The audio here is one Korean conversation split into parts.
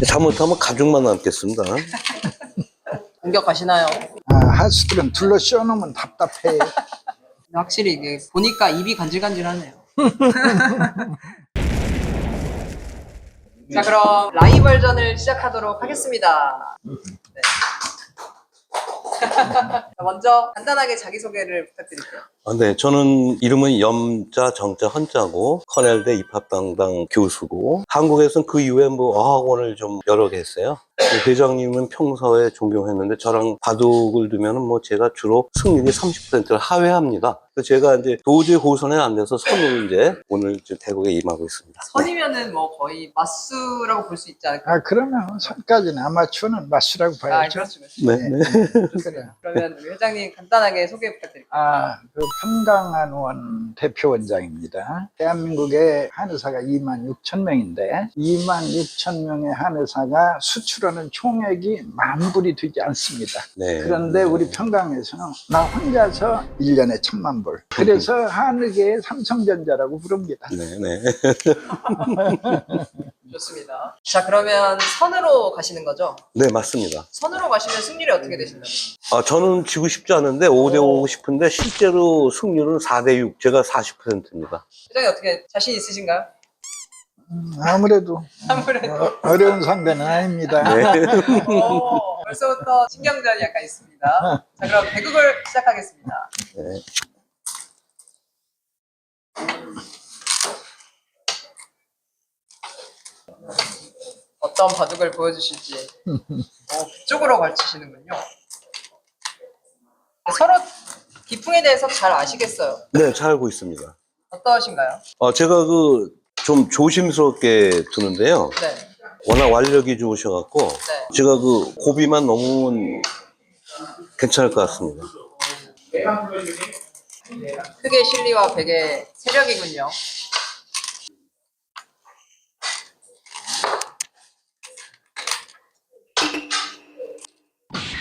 잘못하면 가죽만 남겠습니다. 공격하시나요? 아, 하수들은 둘러 씌워놓으면 답답해. 확실히 이게 보니까 입이 간질간질하네요. 자, 그럼 라이벌전을 시작하도록 하겠습니다. 네. 먼저 간단하게 자기소개를 부탁드릴게요. 네, 저는 이름은 염자, 정자, 헌자고 커넬대 입학당당 교수고 한국에서는 그 이후에 뭐 어학원을 좀 여러 개 했어요. 회장님은 평소에 존경했는데 저랑 바둑을 두면은 뭐 제가 주로 승률이 30%를 하회합니다. 그래서 제가 이제 도저히 호선에 안 돼서 선으로 이제 오늘 이제 대국에 임하고 있습니다. 선이면은 뭐 거의 마수라고 볼 수 있지 않을까요? 아, 그러면 선까지는 아마추어는 마수라고 아, 봐야죠. 그렇죠. 네, 네. 그래. 그러면 우리 회장님 간단하게 소개 부탁드릴게요. 아, 그 평강한원 대표원장입니다. 대한민국의 한의사가 26,000명인데 26,000명의 한의사가 수출하는 총액이 10,000불이 되지 않습니다. 네. 그런데 우리 평강에서는 나 혼자서 1년에 1,000,000불. 그래서 한의계의 삼성전자라고 부릅니다. 네, 네. 좋습니다. 자, 그러면 선으로 가시는 거죠? 네, 맞습니다. 선으로 가시면 승률이 어떻게 되시나요? 저는 지고 싶지 않은데 5대5 싶은데 실제로 승률은 4대6, 제가 40%입니다. 회장님 어떻게 자신 있으신가요? 아무래도 아무래도. 어려운 상대는 아닙니다. 네. 벌써부터 신경전이 약간 있습니다. 자, 그럼 대국을 시작하겠습니다. 네. 어떤 바둑을 보여주실지. 그쪽으로 걸치시는군요. 서로 기풍에 대해서 잘 아시겠어요? 네, 잘 알고 있습니다. 어떠신가요? 제가 좀 조심스럽게 두는데요. 네. 워낙 완력이 좋으셔갖고, 네. 제가 고비만 넘으면 괜찮을 것 같습니다. 흑의 실리와 백의 세력이군요.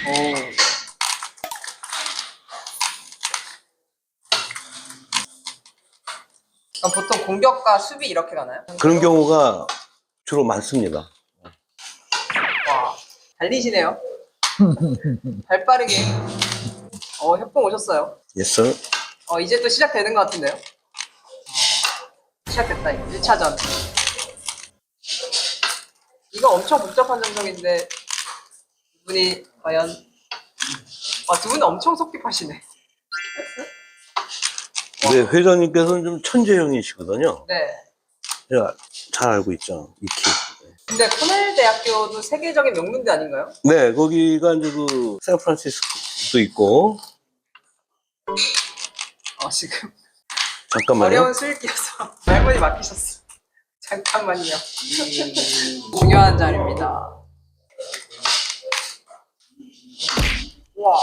오. 그럼 보통 공격과 수비 이렇게 가나요? 그런 경우가 주로 많습니다. 와, 달리시네요. 발 빠르게. 협공 오셨어요. Yes, sir. 이제 또 시작되는 것 같은데요? 시작됐다, 1차전. 이거 엄청 복잡한 정성인데, 이분이 과연, 두 분 엄청 속기파시네. 네, 회장님께서는 좀 천재형이시거든요. 네. 제가 잘 알고 있죠, 익히. 근데 코넬 대학교도 세계적인 명문대 아닌가요? 네, 거기가 이제 샌프란시스코도 있고, 지금 잠깐만요. 어려운 수일기여서 말문이 막히셨어. 잠깐만요. 중요한 자리입니다. 와.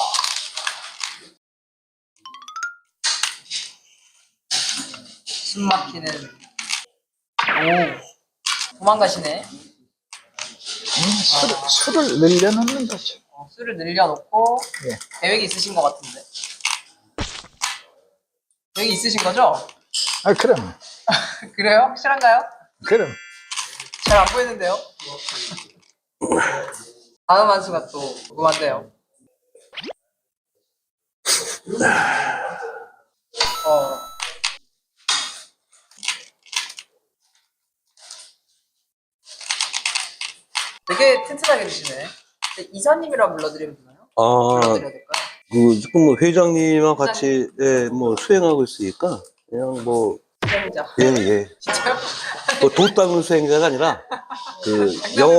숨 막히는. 오. 도망가시네. 술을 늘려놓는 거죠. 술을 늘려놓고 예. 계획이 있으신 것 같은데. 계획이 있으신 거죠? 아, 그럼. 그래요? 확실한가요? 그럼. 잘 안 보이는데요? 다음 한 수가 또 궁금한데요. 되게 튼튼하게 드시네. 이사님이라 불러드리면 되나요? 불러드려야 될까요? 지금 뭐 회장님과 같이, 예, 뭐 수행하고 있으니까, 그냥 뭐, 수행자. 예. 진짜요? 도 닦는 수행자가 아니라,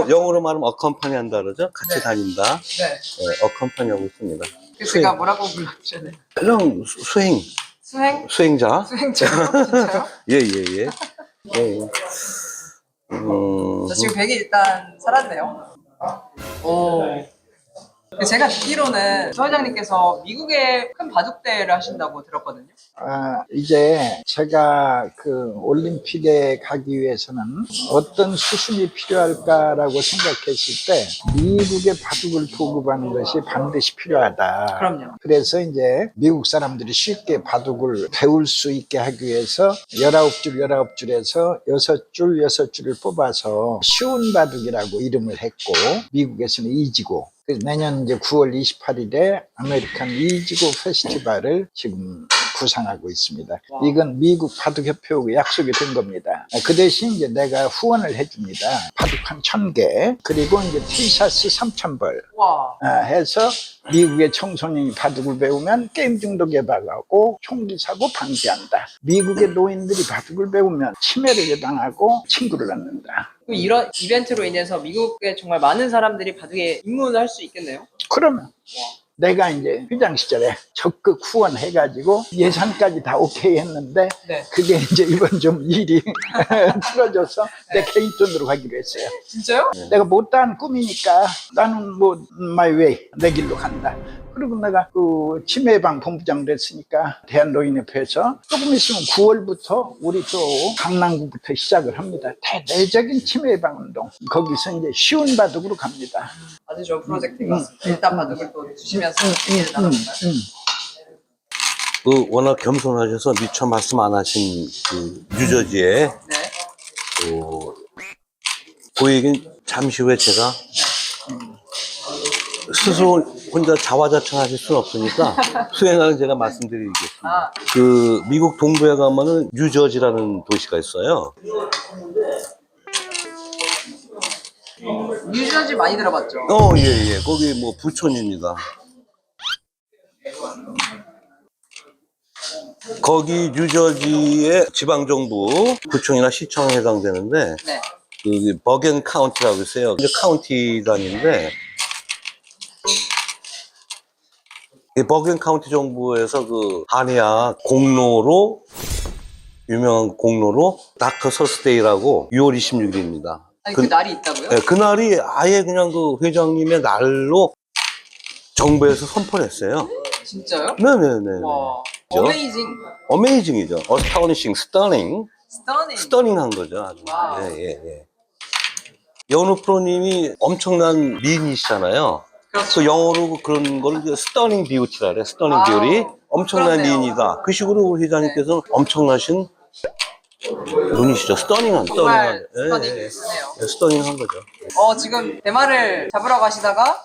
영어로 말하면 어컴파니 한다 그러죠? 같이 네. 다닌다. 네. 예, 어컴파니 하고 있습니다. 그래서 제가 뭐라고 불러주셔야 돼요? 그냥 수행자. 수행자요? 진짜요? 예. 저 지금 백이 일단 살았네요. 오. 제가 듣기로는 서 회장님께서 미국에 큰 바둑대회를 하신다고 들었거든요. 이제 제가 그 올림픽에 가기 위해서는 어떤 수순이 필요할까라고 생각했을 때 미국의 바둑을 보급하는 것이 반드시 필요하다. 그럼요. 그래서 이제 미국 사람들이 쉽게 바둑을 배울 수 있게 하기 위해서 19줄에서 6줄을 뽑아서 쉬운 바둑이라고 이름을 했고, 미국에서는 이지고, 그래서 내년 이제 9월 28일에 아메리칸 이지고 페스티벌을 지금 구상하고 있습니다. 이건 미국 바둑협회하고 약속이 된 겁니다. 그 대신 이제 내가 후원을 해줍니다. 바둑 한 1000개, 그리고 이제 티셔츠 3000벌 와. 해서 미국의 청소년이 바둑을 배우면 게임 중독 예방하고 총기 사고 방지한다. 미국의 노인들이 바둑을 배우면 치매를 예방하고 친구를 낳는다. 이런 이벤트로 인해서 미국에 정말 많은 사람들이 바둑에 입문을 할 수 있겠네요. 그러면 내가 이제 회장 시절에 적극 후원해가지고 예산까지 다 오케이 했는데, 네. 그게 이제 이번 좀 일이 틀어져서 내 개인 돈으로 가기로 했어요. 진짜요? 내가 못다한 꿈이니까 나는 뭐 my way, 내 길로 간다. 그리고 내가 그 치매 예방 본부장 됐으니까 대한노인협회에서 조금 있으면 9월부터 우리 또 강남구부터 시작을 합니다. 대대적인 치매 예방 운동. 거기서 이제 쉬운 바둑으로 갑니다. 아주 좋은 프로젝트인 것 같습니다. 일단 바둑을 또 주시면서 얘기를 나눠볼까요? 그 워낙 겸손하셔서 미처 말씀 안 하신 그 뉴저지에 네. 그 얘기는 잠시 후에 제가 스스로 혼자 자화자찬하실 수는 없으니까 수행하는 제가 말씀드리겠습니다. 아. 그 미국 동부에 가면은 뉴저지라는 도시가 있어요. 뉴저지 많이 들어봤죠? 예. 거기 뭐 부촌입니다. 거기 뉴저지의 지방정부 부촌이나 시청에 해당되는데, 네. 그 버겐 카운티라고 있어요. 이제 카운티 단위인데, 이 버겐 카운티 정부에서 그 한의학 공로로 유명한 공로로 닥터 서스데이라고 6월 26일입니다. 아니 그 날이 있다고요? 네, 그날이 아예 그냥 그 회장님의 날로 정부에서 선포를 했어요. 진짜요? 네네네. 와. 그죠? 어메이징. 어메이징이죠. 어스타우니싱, 스터닝. 스터닝. 스터닝한 거죠. 아주. 와우. 예. 연우 프로님이 엄청난 미인이시잖아요. 그렇죠. 그 영어로 그런 거를 스터닝 비우티라 그래. 스터닝 아우, 비우티. 엄청난 그렇네요. 미인이다. 그 식으로 우리 회장님께서는 엄청나신 분이시죠. 스터닝한. 정말 스터닝한. 스터닝이네요. 스터닝한 거죠. 지금 대마를 잡으러 가시다가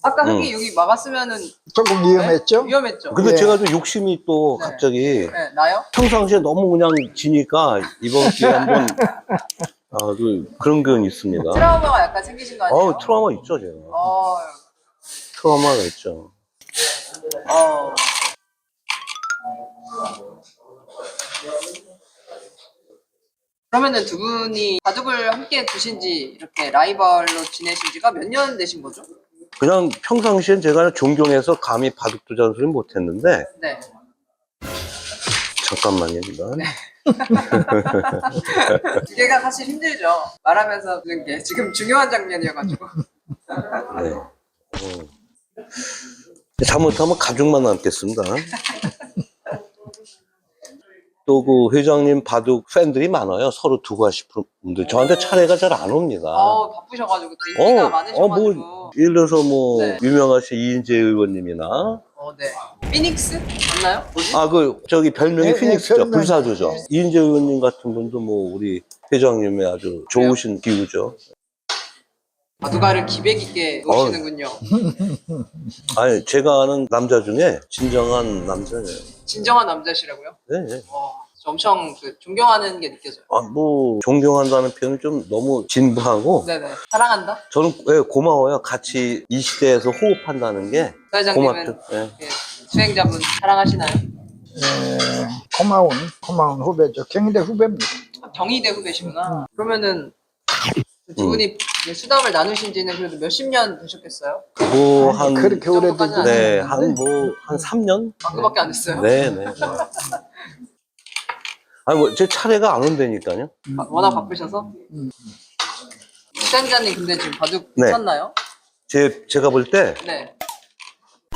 아까 흙이 여기 막았으면은 조금 위험했죠? 네? 위험했죠. 근데 예. 제가 좀 욕심이 또 네. 갑자기 네, 나요? 평상시에 너무 그냥 지니까 이번 기회에 한번 그런 건 있습니다. 트라우마가 약간 생기신 거 아니에요? 트라우마 있죠, 제가. 트라우마가 있죠. 그러면은 두 분이 바둑을 함께 두신 지 이렇게 라이벌로 지내신 지가 몇 년 되신 거죠? 그냥 평상시엔 제가 존경해서 감히 바둑도 잔소리 못했는데, 네. 잠깐만요. 그게가 사실 힘들죠. 말하면서 듣는 게 지금 중요한 장면이어가지고. 네. 잘못하면 가죽만 남겠습니다. 또 그 회장님 바둑 팬들이 많아요. 서로 두고 하실 분들. 저한테 차례가 잘 안 옵니다. 바쁘셔가지고 또 인기가 많으셔가지고. 뭐, 예를 들어서 뭐, 네. 유명하신 이인재 의원님이나, 네. 피닉스? 맞나요? 뭐지? 저기 별명이 네, 피닉스죠. 별명. 불사조죠. 이인재 의원님 같은 분도 뭐, 우리 회장님의 아주 좋으신 기우죠. 바둑알을 기백 있게 놓으시는군요. 아니, 제가 아는 남자 중에 진정한 남자예요. 진정한 남자시라고요? 네. 저 엄청 존경하는 게 느껴져요. 뭐, 존경한다는 표현은 좀 너무 진부하고, 네네. 사랑한다? 저는 고마워요. 같이 이 시대에서 호흡한다는 게 서 회장님은 고맙죠. 예. 수행자분 사랑하시나요? 고마운 후배죠. 경희대 후배입니다. 경희대 후배시구나. 그러면은 두 분이 이제 수답을 나누신 지는 그래도 몇십 년 되셨겠어요? 뭐, 아니, 그렇게 오래되지 네, 않았는데. 한 3년? 그거밖에 안 됐어요? 네. 아니, 뭐, 제 차례가 안 온다니까요. 워낙 바쁘셔서? 수행자님 근데 지금 바둑 네. 괜찮나요? 제가 볼 때 네.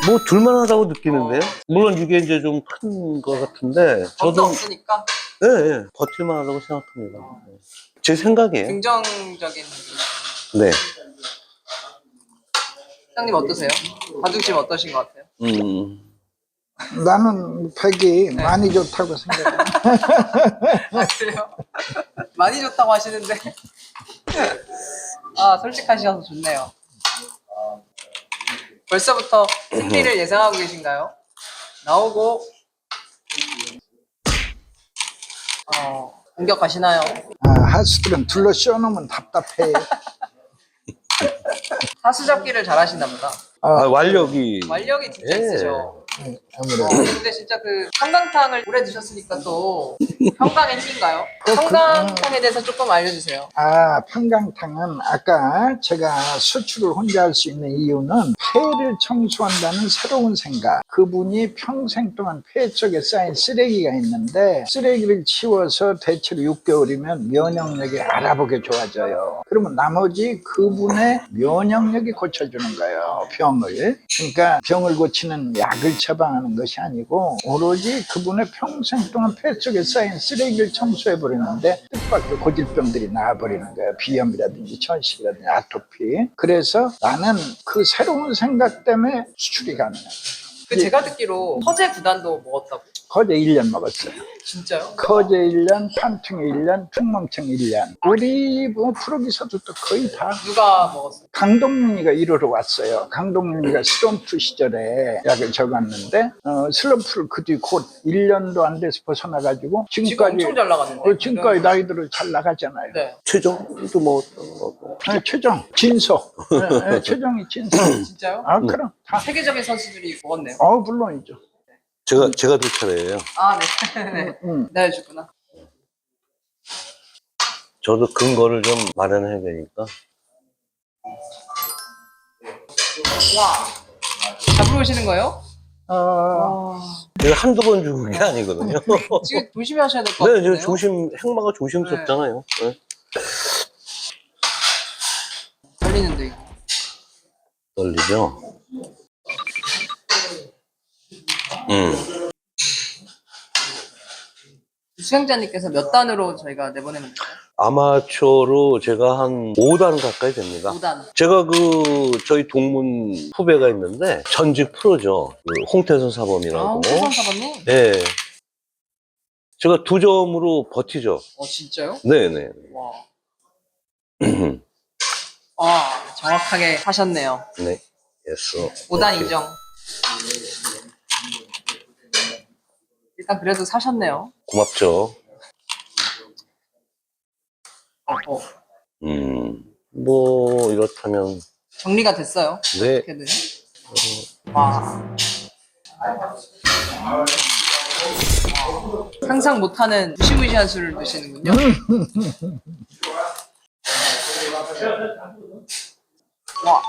뭐 둘만하다고 느끼는데요. 물론 이게 이제 좀 큰 것 같은데 법도 저도 없으니까 예, 예, 버틸만하다고 생각합니다. 제 생각이에요. 긍정적인. 네. 사장님 어떠세요? 바둑심 어떠신 것 같아요? 나는 백이 많이 좋다고 생각해. 아, 그래요? 많이 좋다고 하시는데. 아, 솔직하셔서 좋네요. 벌써부터 승리를 예상하고 계신가요? 나오고, 공격하시나요? 하수들은 둘러 씌워놓으면 답답해. 하수 잡기를 잘하시나 보다. 완력이. 완력이 진짜 예. 있으셔. 아무래도. 근데 진짜 그 평강탕을 오래 드셨으니까 또 평강의 힘인가요? 평강탕에 대해서 조금 알려주세요. 평강탕은 아까 제가 수출을 혼자 할 수 있는 이유는 폐를 청소한다는 새로운 생각. 그분이 평생 동안 폐 쪽에 쌓인 쓰레기가 있는데 쓰레기를 치워서 대체로 6개월이면 면역력이 알아보게 좋아져요. 그러면 나머지 그분의 면역력이 고쳐주는 거예요, 병을. 그러니까 병을 고치는 약을 처방하는 것이 아니고 오로지 그분의 평생 동안 폐 속에 쌓인 쓰레기를 청소해 버리는데 뜻밖의 고질병들이 나와버리는 거예요. 비염이라든지 천식이라든지 아토피. 그래서 나는 그 새로운 생각 때문에 수출이 가능해요. 제가 듣기로 허재 구단도 먹었다고. 거제 1년 먹었어요. 진짜요? 거제 1년, 판퉁이 1년, 충멍청 1년. 우리 프로기사도 또 거의 다. 누가 먹었어요? 강동윤이가 1호로 왔어요. 강동윤이가 슬럼프 시절에 약을 적었는데 슬럼프를 그 뒤 곧 1년도 안 돼서 벗어나가지고 지금 지금까지 엄청 잘 나갔는데. 지금까지 나이들을 잘 나가잖아요. 네. 최종도 먹었던 거고. 최정, 진서. 최정이 진서. 진짜요? 그럼 다. 세계적인 선수들이 먹었네요. 물론이죠. 제가 두 차례예요. 아, 네. 네, 주구나. 저도 근거를 좀 마련해야 되니까. 와. 잡으러 오시는 거예요? 제가 한두 번 죽은 게 아니거든요. 지금 조심히 하셔야 될 것 네, 같은데요? 행마가 조심스럽잖아요. 네. 떨리는데 이거. 떨리죠? 수행자님께서 몇 단으로 저희가 내보내면 될까요? 아마추어로 제가 한 5단 가까이 됩니다. 5단. 제가 저희 동문 후배가 있는데 전직 프로죠. 그 홍태선 사범이라고. 홍태선 사범님? 네. 제가 2점으로 버티죠. 진짜요? 네네. 와. 정확하게 하셨네요. 네. 예스. 5단 인정. 일단 그래도 사셨네요. 고맙죠. 뭐, 이렇다면. 정리가 됐어요. 네. 어떻게든. 와. 상상 못하는 무시무시한 술을 드시는군요. 와.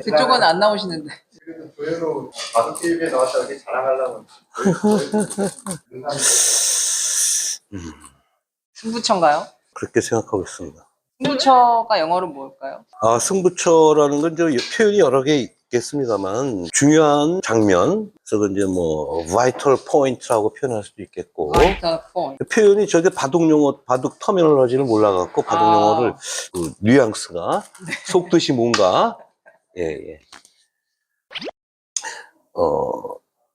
그쪽은 안 나오시는데. 조회로 바둑 TV에 나왔다 이렇게 자랑하려면 승부처인가요? 그렇게 생각하고 있습니다. 승부처가 영어로 뭘까요? 승부처라는 건 이제 표현이 여러 개 있겠습니다만, 중요한 장면, 그래서 이제 뭐, vital point라고 표현할 수도 있겠고, 표현이 저게 바둑 용어, 바둑 터미널러지를 몰라갖고, 바둑 용어를, 그 뉘앙스가, 속뜻이 뭔가, 예.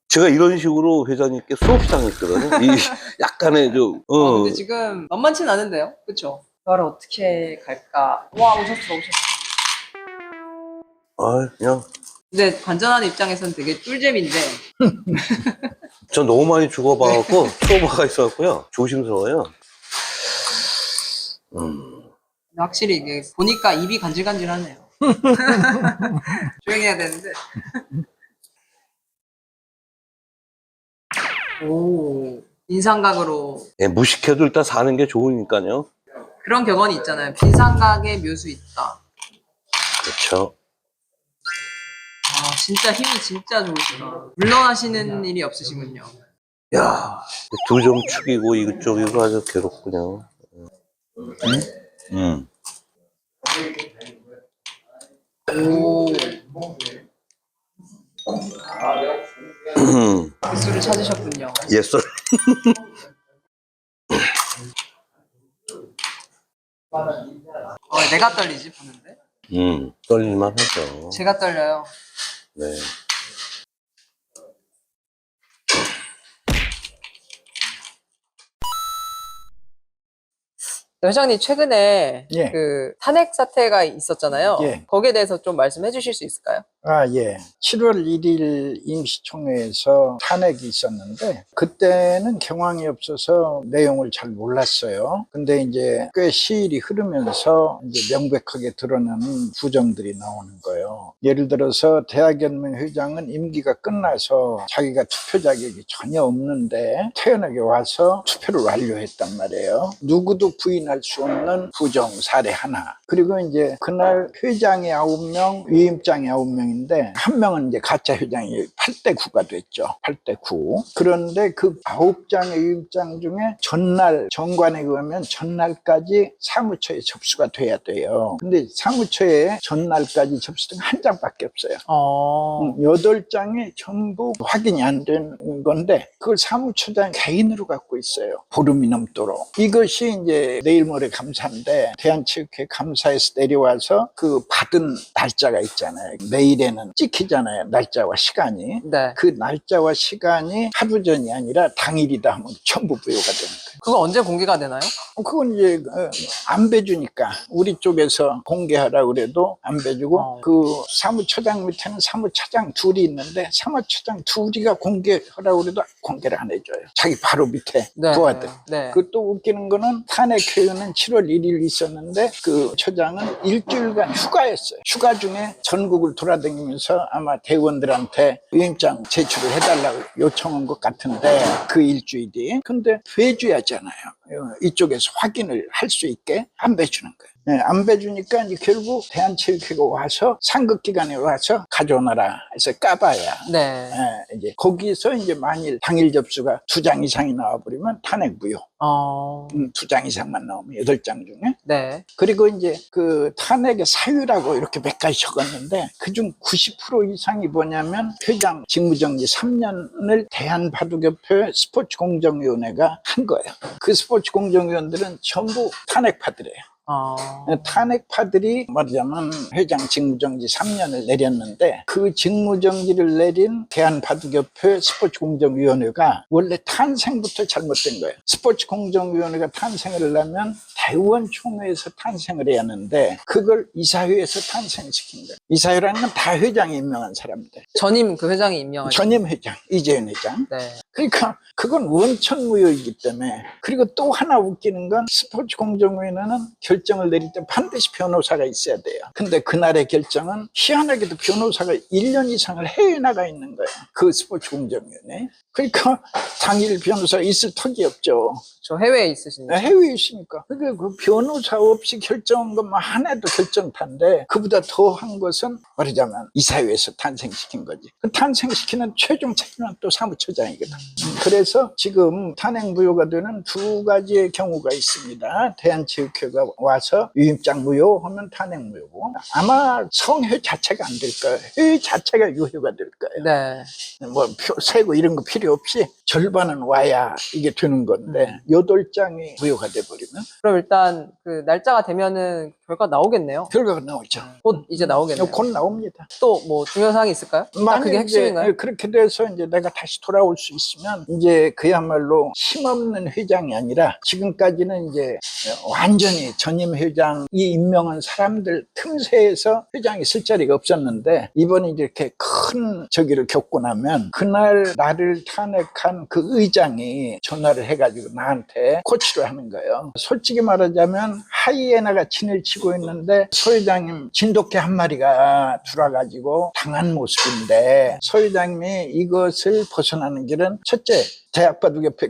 제가 이런 식으로 회장님께 수업시장을 했거든요. 이 약간의 근데 지금 만만치는 않은데요? 그쵸? 이거를 어떻게 갈까? 와, 오셨어. 그냥. 근데 관전하는 입장에서는 되게 꿀잼인데. 전 너무 많이 죽어봐갖고, 트로마가 있어갖고요. 조심스러워요. 확실히 이게 보니까 입이 간질간질하네요. 조용히 해야 되는데. 오, 인상각으로. 예, 무식해도 일단 사는 게 좋으니까요. 그런 격언이 있잖아요. 빈상각의 묘수 있다. 그렇죠. 진짜 힘이 진짜 좋으시다. 물러나시는 일이 없으시군요. 야, 두 점 축이고 이쪽이고 아주 괴롭군요. 오, 기술을 찾으셨군요. 예술. 내가 떨리지 보는데? 떨릴만 하죠. 제가 떨려요. 네. 회장님 최근에 예. 그 탄핵 사태가 있었잖아요. 예. 거기에 대해서 좀 말씀해 주실 수 있을까요? 예. 7월 1일 임시총회에서 탄핵이 있었는데, 그때는 경황이 없어서 내용을 잘 몰랐어요. 근데 이제 꽤 시일이 흐르면서 이제 명백하게 드러나는 부정들이 나오는 거예요. 예를 들어서 대학연맹 회장은 임기가 끝나서 자기가 투표 자격이 전혀 없는데 태연하게 와서 투표를 완료했단 말이에요. 누구도 부인할 수 없는 부정 사례 하나. 그리고 이제 그날 회장이 9명, 위임장이 9명인데 한 명은 이제 가짜 회장이 8대 9가 됐죠. 8대 9. 그런데 그 9장의 위임장 중에 전날 정관에 의하면 전날까지 사무처에 접수가 돼야 돼요. 근데 사무처에 전날까지 접수된 한 장밖에 없어요. 8장이 전부 확인이 안 된 건데 그걸 사무처장 개인으로 갖고 있어요. 보름이 넘도록. 이것이 이제 내일 모레 감사인데 대한체육회 감사에서 내려와서 그 받은 날짜가 있잖아요. 내일에는 찍히잖아요. 날짜와 시간이. 네. 그 날짜와 시간이 하루 전이 아니라 당일이다 하면 전부 부여가 되는 거예요. 그거 언제 공개가 되나요? 그건 이제 안 배주니까 우리 쪽에서 공개하라고 그래도 안 배주고 그 사무처장 밑에는 사무처장 둘이 있는데 사무처장 둘이가 공개하라고 그래도 공개를 안 해줘요. 자기 바로 밑에 네. 부하들. 네. 그 또 웃기는 거는 탄핵회의는 7월 1일 있었는데 그 처장은 일주일간 휴가였어요. 휴가 중에 전국을 돌아다니면서 아마 대원들한테 위임장 제출을 해달라고 요청한 것 같은데 그 일주일이. 근데 배줘야잖아요. 이쪽에서 확인을 할 수 있게 안 배주는 거예요. 네, 안 배주니까 이제 결국 대한체육회가 와서 상급기관에 와서 가져오너라 해서 까봐야. 네. 이제 거기서 이제 만일 당일 접수가 2장 이상이 나와버리면 탄핵 무효. 2장 이상만 나오면 8장 중에. 네. 그리고 이제 그 탄핵의 사유라고 이렇게 몇 가지 적었는데 그중 90% 이상이 뭐냐면 회장 직무정지 3년을 대한바둑협회 스포츠공정위원회가 한 거예요. 그 스포츠공정위원들은 전부 탄핵파들이에요. 탄핵파들이 말하자면 회장 직무정지 3년을 내렸는데 그 직무정지를 내린 대한바둑협회 스포츠공정위원회가 원래 탄생부터 잘못된 거예요. 스포츠공정위원회가 탄생을 하려면 대의원총회에서 탄생을 해야 하는데 그걸 이사회에서 탄생시킨 거예요. 이사회라는 건 다 회장이 임명한 사람들. 전임 그 회장이 임명하신. 전임 회장, 이재현 회장. 네. 그러니까 그건 원천무효이기 때문에. 그리고 또 하나 웃기는 건 스포츠공정위원회는 결정을 내릴 때 반드시 변호사가 있어야 돼요. 근데 그날의 결정은 희한하게도 변호사가 1년 이상을 해외에 나가 있는 거예요. 그 스포츠공정위원회. 그러니까 당일 변호사가 있을 턱이 없죠. 저 해외에 있으신데. 해외에 있으니까. 그러니까 그 변호사 없이 결정한 것만 하나도 결정탄데 그보다 더한 것은 말하자면 이사회에서 탄생시킨 거지. 그 탄생시키는 최종 책임은 또 사무처장이거든. 그래서 지금 탄핵 무효가 되는 2가지의 경우가 있습니다. 대한체육회가 와서 위임장 무효하면 탄핵 무효고 아마 성회 자체가 안 될 거예요. 회의 자체가 유효가 될 거예요. 네. 뭐 세고 이런 거 필요 없이 절반은 와야 이게 되는 건데 8장이 무효가 돼버리면 그럼 일단 그 날짜가 되면은 결과 나오겠네요. 결과가 나오죠. 곧 이제 나오겠네요. 곧 나옵니다. 또 뭐 중요한 사항이 있을까요? 딱 그게 핵심인가요? 그렇게 돼서 이제 내가 다시 돌아올 수 있으면 이제 그야말로 힘없는 회장이 아니라 지금까지는 이제 완전히 전임 회장이 임명한 사람들 틈새에서 회장이 쓸 자리가 없었는데 이번에 이렇게 큰 저기를 겪고 나면 그날 나를 탄핵한 그 의장이 전화를 해가지고 나한테 코치를 하는 거예요. 솔직히 말하자면 하이에나가 진을 치고 있는데 소 회장님 진돗개 한 마리가 들어와가지고 당한 모습인데 소 회장님이 이것을 벗어나는 길은 첫째 대학바둑협회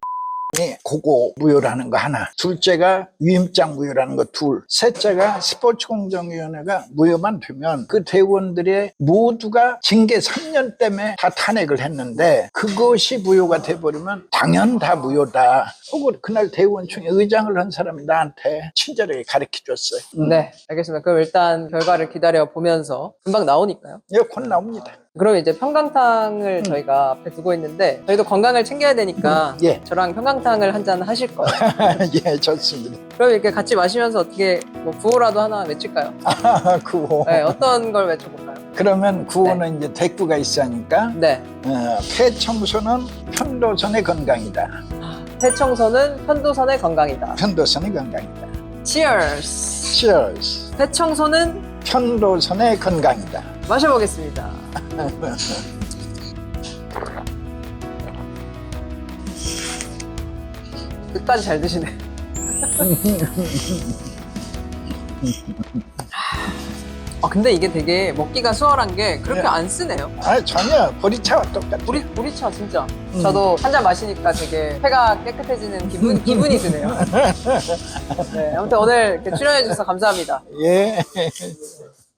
고고 무효라는 거 하나, 둘째가 위임장 무효라는 거 둘, 셋째가 스포츠공정위원회가 무효만 되면 그 대원들의 모두가 징계 3년 때문에 다 탄핵을 했는데 그것이 무효가 돼버리면 당연 다 무효다. 혹은 그날 대원총회 의장을 한 사람이 나한테 친절하게 가르쳐줬어요. 네, 알겠습니다. 그럼 일단 결과를 기다려 보면서 금방 나오니까요. 예, 곧 나옵니다. 그럼 이제 평강탕을 저희가 앞에 두고 있는데 저희도 건강을 챙겨야 되니까 예. 저랑 평강탕을 한 잔 하실 거예요. 예, 좋습니다. 그럼 이렇게 같이 마시면서 어떻게 뭐 구호라도 하나 외칠까요? 구호. 네, 어떤 걸 외쳐볼까요? 그러면 구호는 이제 대꾸가 있으니까 네, 폐청소는 편도선의 건강이다. 폐청소는 편도선의 건강이다. 편도선의 건강이다. Cheers! Cheers. 폐청소는 편도선의 건강이다. 마셔보겠습니다. 끝까지 잘 드시네. 아, 근데 이게 되게 먹기가 수월한 게 그렇게 네. 안 쓰네요. 전혀 보리차와 똑같아. 보리차 진짜. 저도 한 잔 마시니까 되게 폐가 깨끗해지는 기분이 드네요. 네, 아무튼 오늘 이렇게 출연해 주셔서 감사합니다. 예.